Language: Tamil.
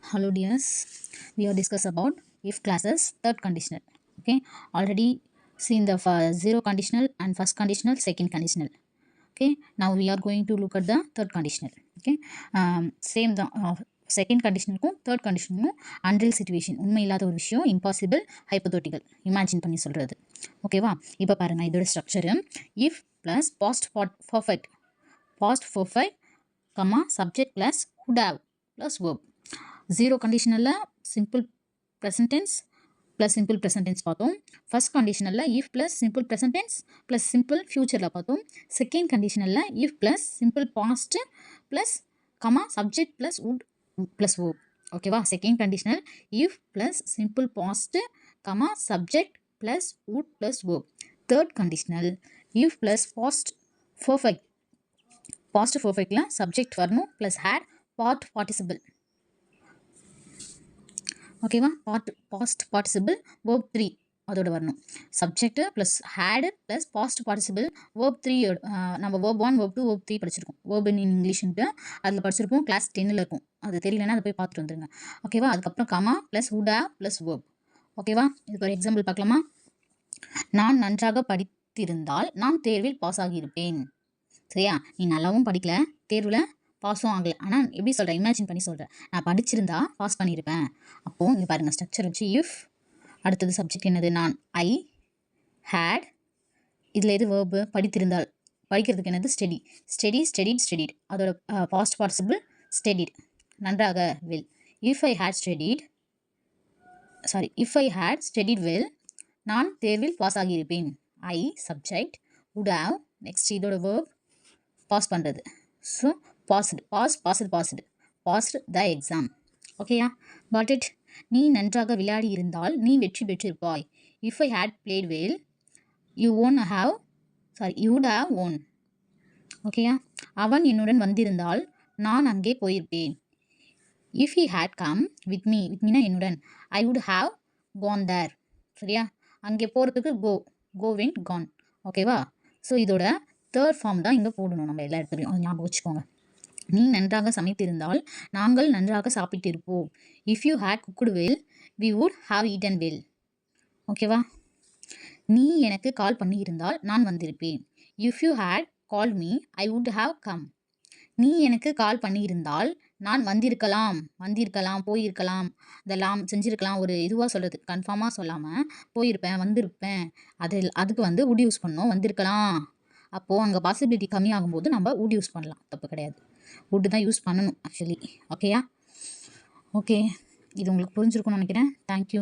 Hello dears, we are discuss about if classes third conditional. Okay, already seen the zero conditional and first conditional, second conditional. Okay, now we are going to look at the third conditional. Okay, same the second conditional third conditional unreal situation, உண்மை இல்லாத ஒரு விஷயம், impossible, hypothetical, imagine பண்ணி சொல்றது. ஓகேவா? இப்போ பாருங்க இதோட structure if plus past perfect comma subject plus would have plus verb. Zero கண்டிஷனலில் simple present tense plus simple present tense பார்த்தோம். ஃபர்ஸ்ட் கண்டிஷனலில் if plus simple present tense plus simple ஃபியூச்சரில் பார்த்தோம். செகண்ட் கண்டிஷனலில் if plus simple past plus comma subject plus would plus oh. ஓகேவா? Second conditional if plus simple past comma subject plus would plus oh. Third conditional if plus past பர்ஃபெக்டில் சப்ஜெக்ட் வரணும் ப்ளஸ் ஹேட் பார்ட்டிசிபிள். ஓகேவா? பாஸ்ட் பார்ட்டிசிபிள் verb 3 அதோட வரணும். Subject plus had plus past participle verb 3 நம்ம verb 1 verb 2 verb 3 படிச்சிருக்கோம். verb in இங்கிலீஷ்ன்ட்டு அதில் படிச்சிருப்போம். கிளாஸ் 10ல் இருக்கும். அது தெரியலன்னா அதை போய் பார்த்துட்டு வந்துருங்க. ஓகேவா? அதுக்கப்புறம் comma plus would have plus verb. ஓகேவா? இதுக்கு ஒரு எக்ஸாம்பிள் பார்க்கலாமா? நான் நன்றாக படித்திருந்தால் நான் தேர்வில் பாஸ் ஆகியிருப்பேன். சரியா? நீ நல்லாவும் படிக்கல, தேர்வில் பாஸும் ஆகலை, ஆனால் எப்படி சொல்கிறேன், இமேஜின் பண்ணி சொல்கிறேன். நான் படிச்சிருந்தா பாஸ் பண்ணியிருப்பேன். அப்போது இங்கே பாருங்கள் ஸ்ட்ரக்சர் வச்சு இஃப், அடுத்தது சப்ஜெக்ட் என்னது, நான், ஐ, ஹேட், இதில் எது வேர்பு, படித்திருந்தால், படிக்கிறதுக்கு என்னது, ஸ்டடிட், அதோட பாஸ்ட் பார்ட்டிசிபிள் ஸ்டடிட், நன்றாக, well. If I had studied well, நான் தேர்வில் பாஸ் ஆகியிருப்பேன். I subject, would have, next இதோட வேர்ப் பாஸ் பண்ணுறது. So passed the exam. ஓகேயா? Got it? நீ நன்றாக விளையாடி இருந்தால் நீ வெற்றி பெற்றிருப்பாய். If I had played well you would have won. ஓகேயா? அவன் என்னுடன் வந்திருந்தால் நான் அங்கே போயிருப்பேன். If he had come with me, என்னுடன், I would have gone there. சரியா? அங்கே போகிறதுக்கு go went gone. ஓகேவா? ஸோ இதோட தேர்ட் ஃபார்ம் தான் இங்கே போடணும் நம்ம எல்லா இடத்துலையும். அது ஞாபகம் வச்சுக்கோங்க. நீ நன்றாக சமைத்திருந்தால் நாங்கள் நன்றாக சாப்பிட்டிருப்போம். If you had cooked well we would have eaten well. ஓகேவா? நீ எனக்கு கால் பண்ணியிருந்தால் நான் வந்திருப்பேன். If you had call me I would have come. நீ எனக்கு கால் பண்ணியிருந்தால் நான் வந்திருக்கலாம், போயிருக்கலாம், இதெல்லாம் செஞ்சுருக்கலாம், ஒரு இதுவாக சொல்கிறது, கன்ஃபார்மாக சொல்லாமல் போயிருப்பேன், வந்திருப்பேன், அதுக்கு வந்து would யூஸ் பண்ணோம், வந்திருக்கலாம். அப்போது அங்கே பாசிபிலிட்டி கம்மியாகும்போது நம்ம would யூஸ் பண்ணலாம், தப்பு கிடையாது. would தான் யூஸ் பண்ணணும் ஆக்சுவலி. ஓகேயா? ஓகே, இது உங்களுக்கு புரிஞ்சிருக்கும்னு நினைக்கிறேன். தேங்க்யூ.